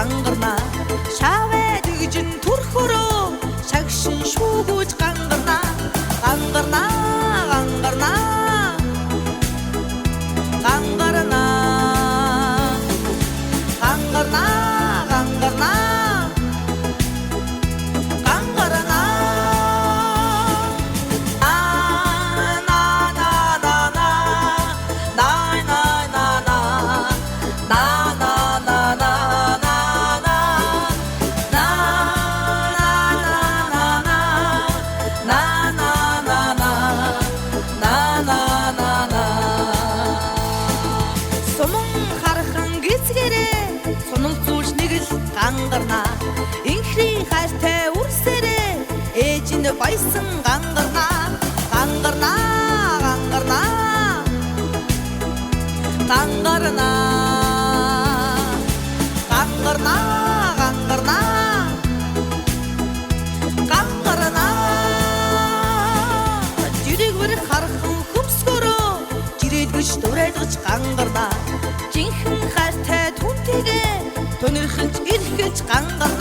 Qangqirna şavet üçün turxuru şakşın şuguç qangqirna qangqirna qangqirna qangqirna qangqirna qangqirna qangqirna qangqirna инхри хайртай үрсэрэ ээжинд баясан qangqirna qangqirna qangqirna qangqirna qangqirna qangqirna qangqirna жүрек бір хархан хөмсгөрөө жирэлгэж дуурайлгаж qangqirna жинхэнэ хайртай түнтэйгээ төнөрхөлж ирхэж qangqirna